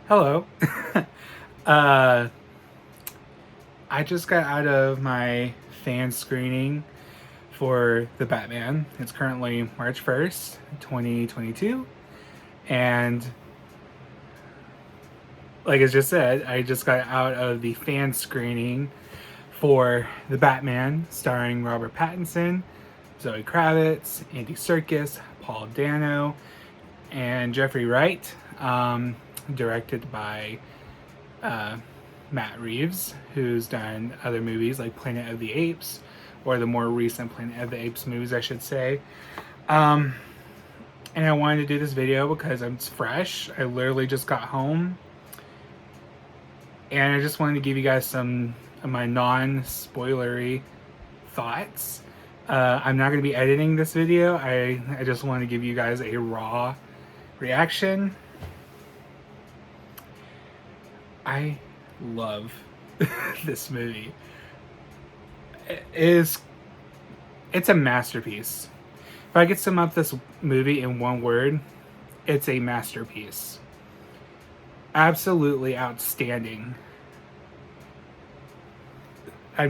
Hello. uh, I just got out of my fan screening for The Batman. It's currently March 1st, 2022. And like I just said, I just got out of the fan screening for The Batman, starring Robert Pattinson, Zoe Kravitz, Andy Serkis, Paul Dano, and Jeffrey Wright. Directed by Matt Reeves, who's done other movies like Planet of the Apes, or the more recent Planet of the Apes movies, I should say. Um, and I wanted to do this video because it's fresh. I literally just got home, and I just wanted to give you guys some of my non-spoilery thoughts. I'm not going to be editing this video. I just want to give you guys a raw reaction. I love this movie. It's a masterpiece. If I could sum up this movie in one word, it's a masterpiece. Absolutely outstanding. I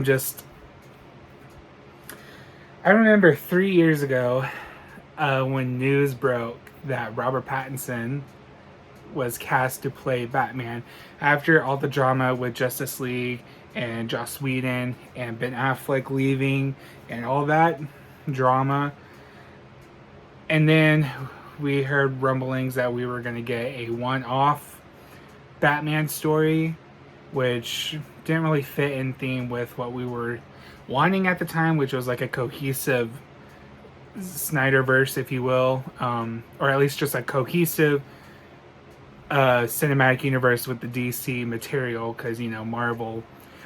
remember 3 years ago when news broke that Robert Pattinson was cast to play Batman after all the drama with Justice League and Joss Whedon and Ben Affleck leaving and all that drama. And then we heard rumblings that we were going to get a one-off Batman story, which didn't really fit in theme with what we were wanting at the time, which was like a cohesive Snyderverse, if you will, or at least just a cohesive cinematic universe with the DC material, because Marvel.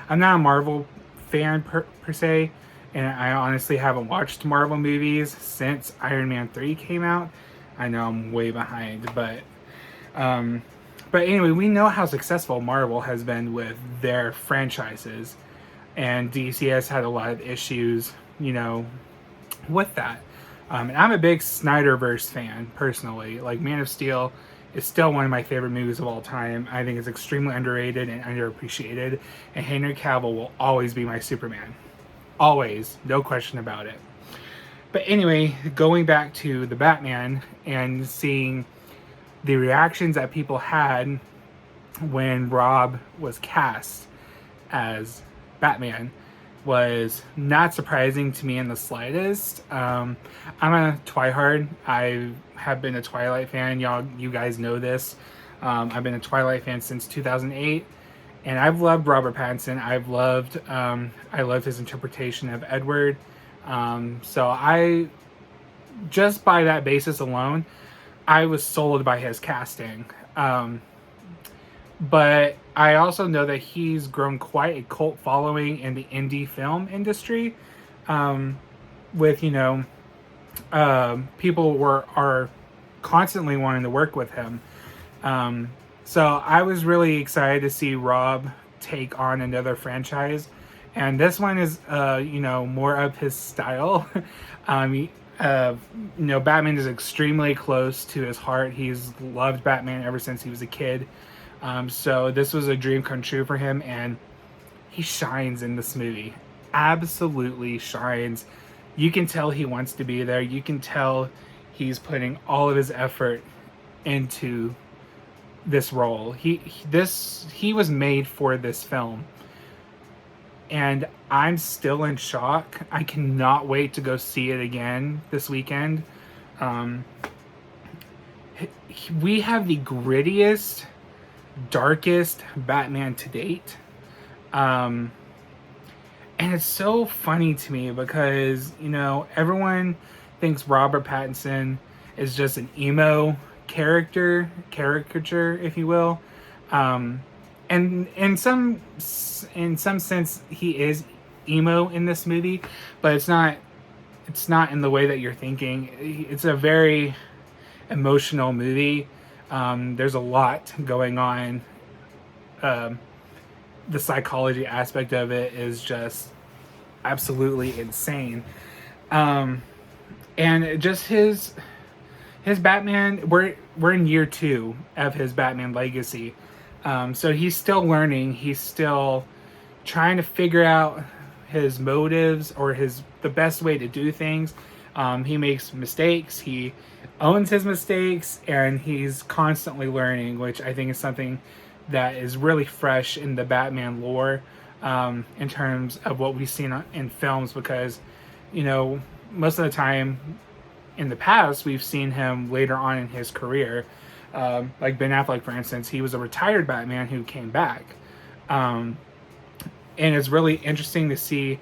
I'm not a Marvel fan per se, and I honestly haven't watched Marvel movies since Iron Man 3 came out. I know I'm way behind, but anyway, we know how successful Marvel has been with their franchises, and DC has had a lot of issues, with that. And I'm a big Snyderverse fan personally. Like Man of Steel is still one of my favorite movies of all time. I think it's extremely underrated and underappreciated. And Henry Cavill will always be my Superman. Always. No question about it. But anyway, going back to the Batman and seeing the reactions that people had when Rob was cast as Batman was not surprising to me in the slightest. I'm a Twihard. I have been a Twilight fan. You guys know this. I've been a Twilight fan since 2008, and I've loved Robert Pattinson. I loved his interpretation of Edward. So I, just by that basis alone, I was sold by his casting. But I also know that he's grown quite a cult following in the indie film industry, with people are constantly wanting to work with him. So I was really excited to see Rob take on another franchise, and this one is more of his style. Batman is extremely close to his heart. He's loved Batman ever since he was a kid. So this was a dream come true for him, and he shines in this movie. Absolutely shines. You can tell he wants to be there. You can tell he's putting all of his effort into this role. He was made for this film. And I'm still in shock. I cannot wait to go see it again this weekend. We have the grittiest, darkest Batman to date. And it's so funny to me because, everyone thinks Robert Pattinson is just an emo caricature, if you will. And in some sense, he is emo in this movie, but it's not in the way that you're thinking. It's a very emotional movie. There's a lot going on. The psychology aspect of it is just absolutely insane. And just his Batman, we're in year 2 of his Batman legacy. So he's still learning. He's still trying to figure out his motives or the best way to do things. He makes mistakes. He owns his mistakes, and he's constantly learning, which I think is something that is really fresh in the Batman lore, in terms of what we've seen in films. Because, most of the time in the past, we've seen him later on in his career. Like Ben Affleck, for instance, he was a retired Batman who came back. And it's really interesting to see.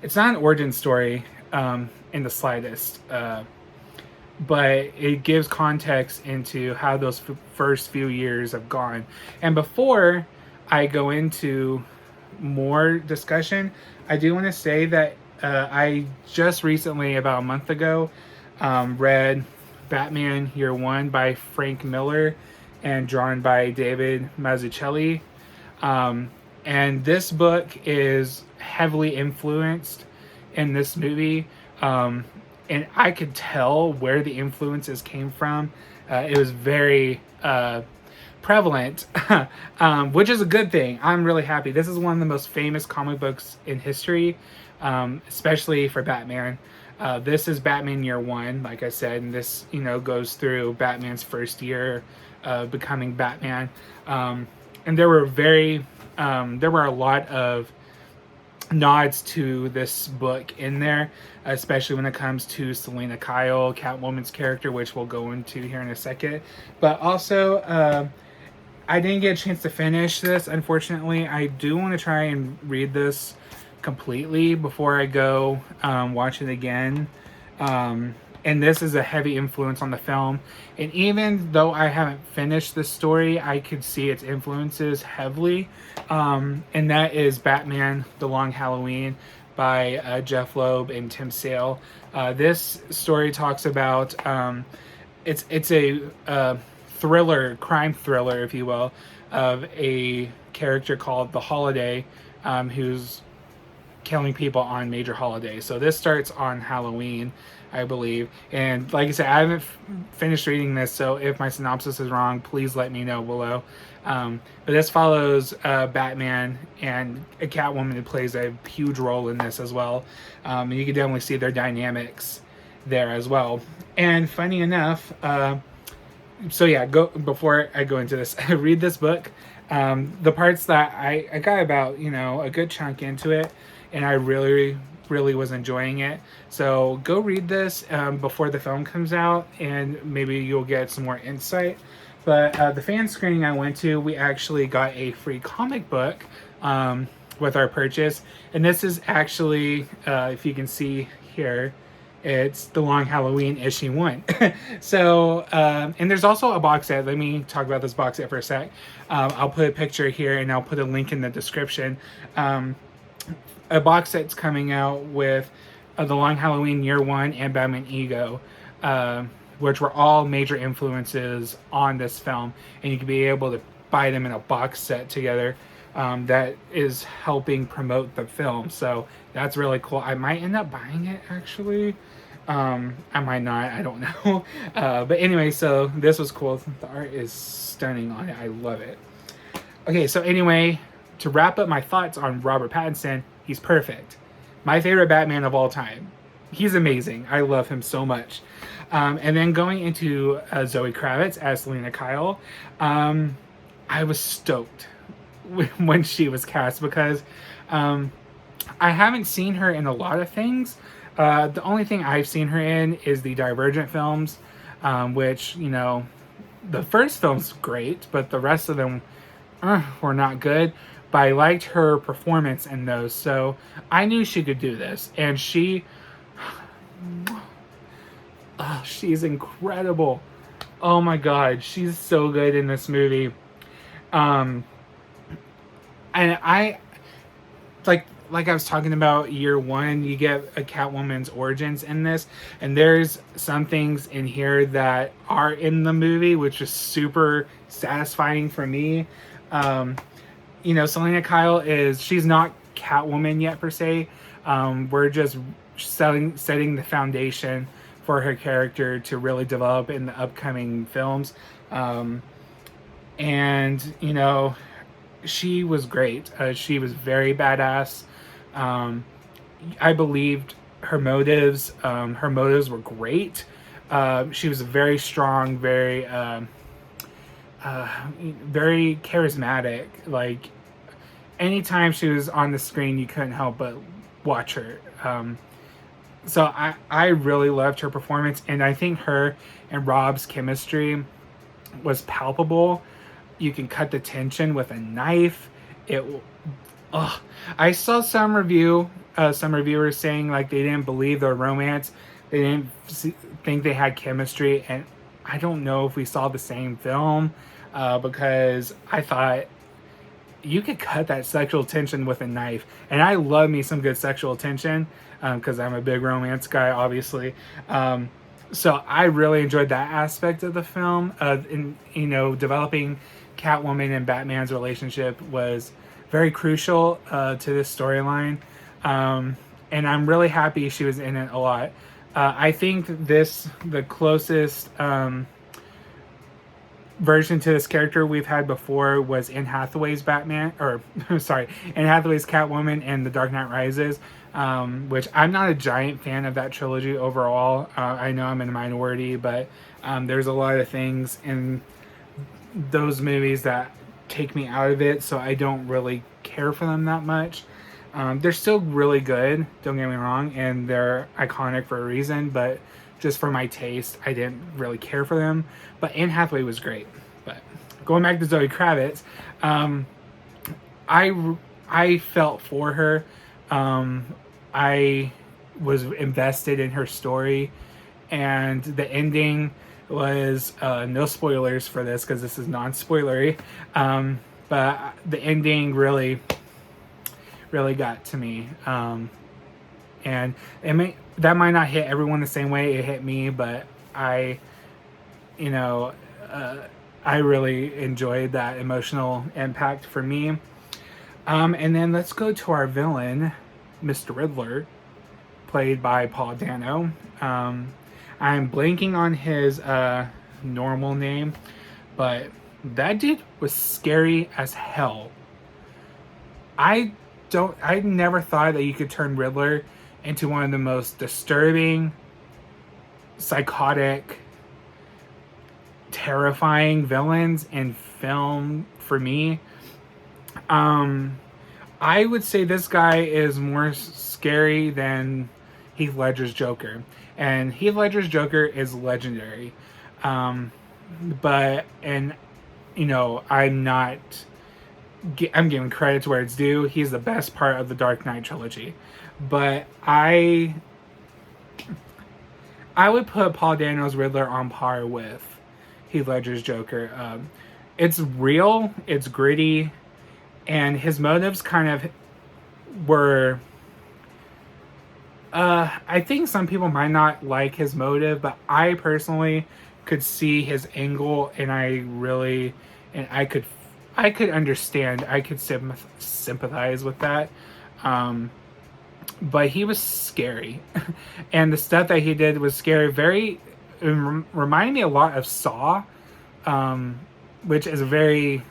It's not an origin story in the slightest, but it gives context into how those first few years have gone. And before I go into more discussion, I do want to say that I just recently, about a month ago, read Batman Year One by Frank Miller and drawn by David Mazzucchelli. And this book is heavily influenced in this movie. And I could tell where the influences came from. It was very prevalent, which is a good thing. I'm really happy. This is one of the most famous comic books in history, especially for Batman. This is Batman Year One, like I said, and this, goes through Batman's first year becoming Batman. And there were a lot of nods to this book in there, especially when it comes to Selena Kyle, Catwoman's character, which we'll go into here in a second. But also, I didn't get a chance to finish this, unfortunately. I do want to try and read this completely before I go watch it again. And this is a heavy influence on the film. And even though I haven't finished the story, I could see its influences heavily. And that is Batman The Long Halloween by Jeff Loeb and Tim Sale. This story talks about, it's a thriller, crime thriller, if you will, of a character called The Holiday, who's killing people on major holidays. So this starts on Halloween, I believe. And like I said, I haven't finished reading this, so if my synopsis is wrong, please let me know below. But this follows Batman and a Catwoman who plays a huge role in this as well. And you can definitely see their dynamics there as well. And funny enough, before I go into this, read this book. The parts that I got about, a good chunk into it, and I really was enjoying it. So go read this before the film comes out, and maybe you'll get some more insight. But the fan screening I went to, we actually got a free comic book with our purchase. And this is actually, if you can see here, it's The Long Halloween issue 1. So, and there's also a box set. Let me talk about this box set for a sec. I'll put a picture here, and I'll put a link in the description. A box set's coming out with The Long Halloween Year One and Batman Ego, which were all major influences on this film, and you can be able to buy them in a box set together. That is helping promote the film, so that's really cool. I might end up buying it, actually. I might not, I don't know. But anyway, so this was cool. The art is stunning on it. I love it. Okay, so anyway, to wrap up my thoughts on Robert Pattinson, he's perfect. My favorite Batman of all time. He's amazing. I love him so much. And then going into Zoe Kravitz as Selena Kyle, I was stoked when she was cast, because I haven't seen her in a lot of things. The only thing I've seen her in is the Divergent films, which, the first film's great, but the rest of them were not good. But I liked her performance in those, so I knew she could do this. And she's incredible. Oh my god, she's so good in this movie. And I like I was talking about Year One, you get a Catwoman's origins in this, and there's some things in here that are in the movie, which is super satisfying for me. Selena Kyle she's not Catwoman yet per se. We're just setting the foundation for her character to really develop in the upcoming films. And, you know, she was great. She was very badass. Um, I believed her motives. Her motives were great. She was very strong, very charismatic. Like, anytime she was on the screen, you couldn't help but watch her. So I really loved her performance, and I think her and Rob's chemistry was palpable. You can cut the tension with a knife. It, ugh. I saw some reviewers saying like they didn't believe their romance, they didn't think they had chemistry, and I don't know if we saw the same film, because I thought you could cut that sexual tension with a knife, and I love me some good sexual tension, because I'm a big romance guy, obviously. So I really enjoyed that aspect of the film. In, you know, developing Catwoman and Batman's relationship was very crucial to this storyline, and I'm really happy she was in it a lot. I think the closest version to this character we've had before was Anne Hathaway's Batman, or sorry, Anne Hathaway's Catwoman and The Dark Knight Rises, which I'm not a giant fan of that trilogy overall. I know I'm in a minority, but there's a lot of things in those movies that take me out of it, so I don't really care for them that much. They're still really good, don't get me wrong, and they're iconic for a reason, but just for my taste, I didn't really care for them. But Anne Hathaway was great. But going back to Zoe Kravitz, I felt for her. I was invested in her story, and the ending was no spoilers for this because this is non-spoilery. But the ending really got to me. And that might not hit everyone the same way it hit me, but I really enjoyed that emotional impact for me. And then let's go to our villain, Mr. Riddler, played by Paul Dano. I'm blanking on his normal name, but that dude was scary as hell. I never thought that you could turn Riddler into one of the most disturbing, psychotic, terrifying villains in film for me. I would say this guy is more scary than Heath Ledger's Joker. And Heath Ledger's Joker is legendary. I'm giving credit to where it's due. He's the best part of the Dark Knight trilogy. But I would put Paul Dano's Riddler on par with Heath Ledger's Joker. It's real, it's gritty, and his motives kind of were... I think some people might not like his motive, but I personally could see his angle, and I could understand, I could sympathize with that. But he was scary. And the stuff that he did was scary. Reminded me a lot of Saw, which is a very,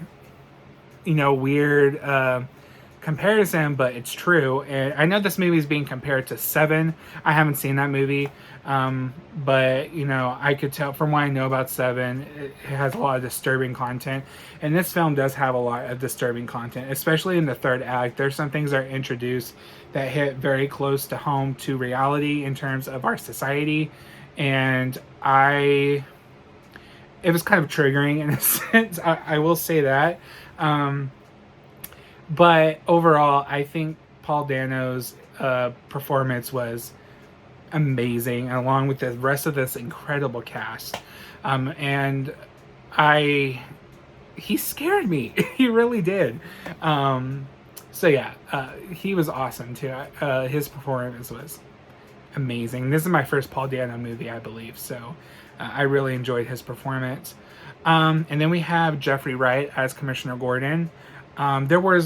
weird comparison, but it's true. And I know this movie is being compared to Seven. I haven't seen that movie. But, I could tell from what I know about Seven, it has a lot of disturbing content. And this film does have a lot of disturbing content, especially in the third act. There's some things that are introduced that hit very close to home to reality in terms of our society. And it was kind of triggering in a sense. I will say that. But overall, I think Paul Dano's performance was amazing, along with the rest of this incredible cast. And he scared me. He really did. So yeah, he was awesome too. His performance was amazing. This is my first Paul Dano movie, I believe. So I really enjoyed his performance. And then we have Jeffrey Wright as Commissioner Gordon. There were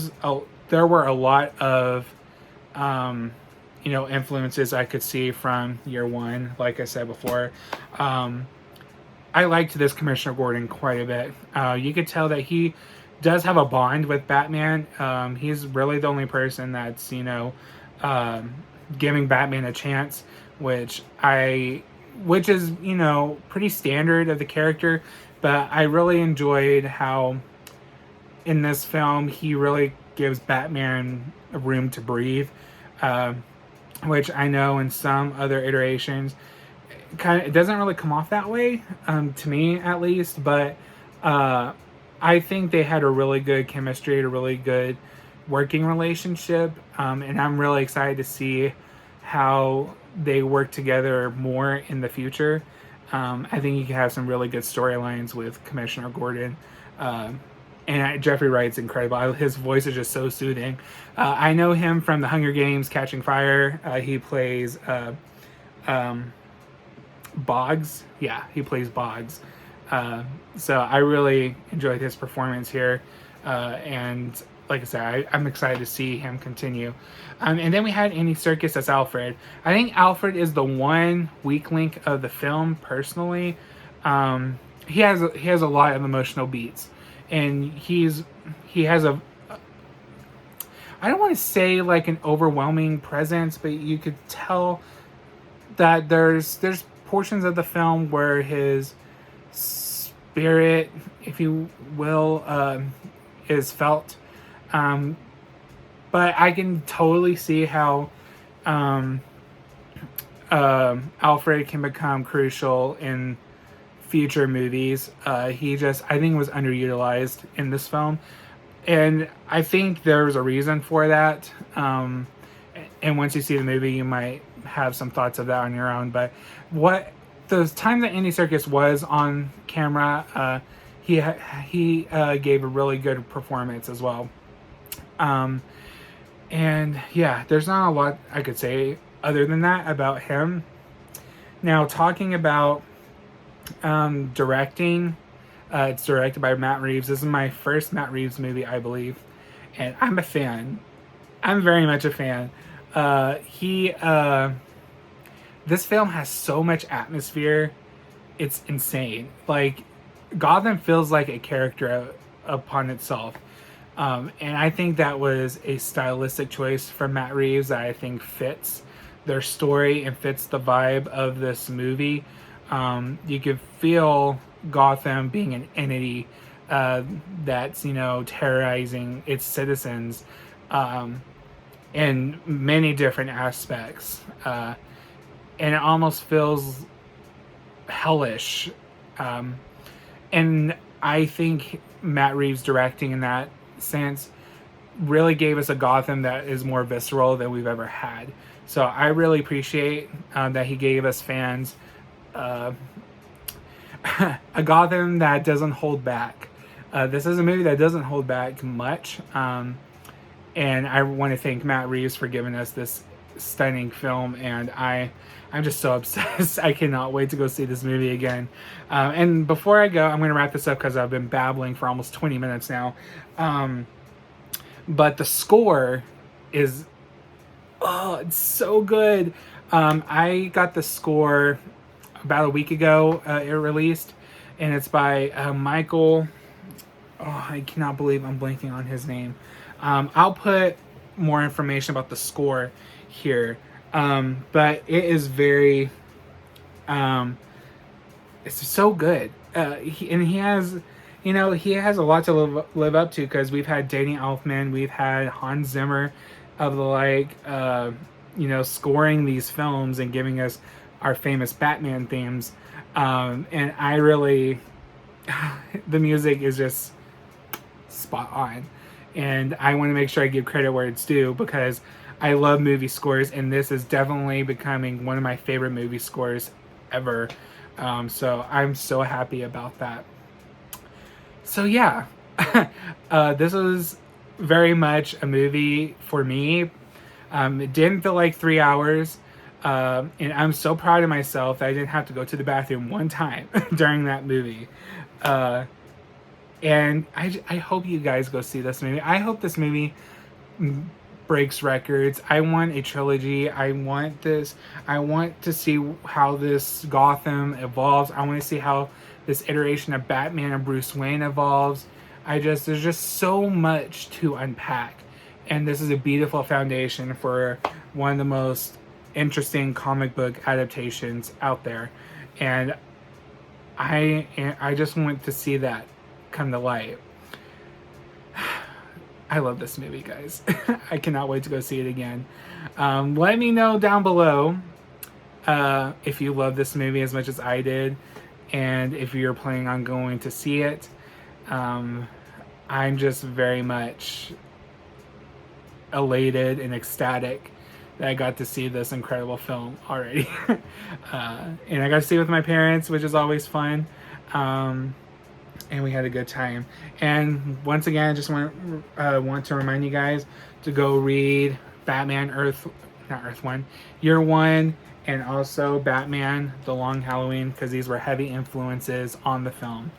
a lot of influences I could see from year one, like I said before. I liked this Commissioner Gordon quite a bit. You could tell that he does have a bond with Batman. He's really the only person that's, giving Batman a chance, which is, pretty standard of the character. But I really enjoyed how in this film he really gives Batman a room to breathe, which I know in some other iterations it doesn't really come off that way, to me at least. But I think they had a really good chemistry, a really good working relationship, and I'm really excited to see how they work together more in the future. I think you can have some really good storylines with Commissioner Gordon. And Jeffrey Wright's incredible. His voice is just so soothing. I know him from The Hunger Games, Catching Fire. He plays Boggs. Yeah, he plays Boggs. So I really enjoyed his performance here. And like I said, I'm excited to see him continue. And then we had Andy Serkis as Alfred. I think Alfred is the one weak link of the film, personally. He has a lot of emotional beats. And he has a, I don't want to say like an overwhelming presence, but you could tell that there's portions of the film where his spirit, if you will, is felt. But I can totally see how Alfred can become crucial in future movies. I think was underutilized in this film, and I think there's a reason for that. And once you see the movie, you might have some thoughts of that on your own. But what the time that Andy Serkis was on camera, he gave a really good performance as well. And yeah, there's not a lot I could say other than that about him. Now, talking about directing, it's directed by Matt Reeves. This is my first Matt Reeves movie, I believe, and I'm a fan. I'm very much a fan. This film has so much atmosphere, it's insane. Like, Gotham feels like a character upon itself. And I think that was a stylistic choice from Matt Reeves that I think fits their story and fits the vibe of this movie. You could feel Gotham being an entity that's, terrorizing its citizens in many different aspects. And it almost feels hellish. And I think Matt Reeves directing in that sense really gave us a Gotham that is more visceral than we've ever had. So I really appreciate that he gave us fans a Gotham that doesn't hold back. This is a movie that doesn't hold back much. And I want to thank Matt Reeves for giving us this stunning film, and I'm just so obsessed. I cannot wait to go see this movie again. And before I go, I'm going to wrap this up because I've been babbling for almost 20 minutes now. But the score is, it's so good. I got the score about a week ago. It released, and it's by Michael. Oh, I cannot believe I'm blanking on his name. I'll put more information about the score here. But it is very, it's so good. He has a lot to live up to, because we've had Danny Elfman, we've had Hans Zimmer of the scoring these films and giving us our famous Batman themes. And I really, the music is just spot on. And I want to make sure I give credit where it's due, because I love movie scores, and this is definitely becoming one of my favorite movie scores ever. So I'm so happy about that. So yeah, this was very much a movie for me. It didn't feel like 3 hours. And I'm so proud of myself that I didn't have to go to the bathroom one time during that movie. And I hope you guys go see this movie. I hope this movie breaks records. I want a trilogy. I want to see how this Gotham evolves. I want to see how this iteration of Batman and Bruce Wayne evolves. There's just so much to unpack. And this is a beautiful foundation for one of the most interesting comic book adaptations out there. And I just want to see that come to light. I love this movie, guys. I cannot wait to go see it again. Let me know down below if you love this movie as much as I did, and if you're planning on going to see it. I'm just very much elated and ecstatic that I got to see this incredible film already. And I got to see it with my parents, which is always fun. And we had a good time. And once again, I just want to remind you guys to go read Batman Year One, and also Batman The Long Halloween, because these were heavy influences on the film.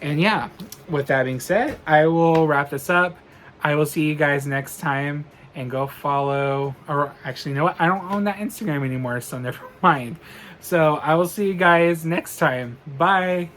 And yeah, with that being said, I will wrap this up. I will see you guys next time, and go follow, or actually, you know what? I don't own that Instagram anymore, so never mind. So I will see you guys next time. Bye.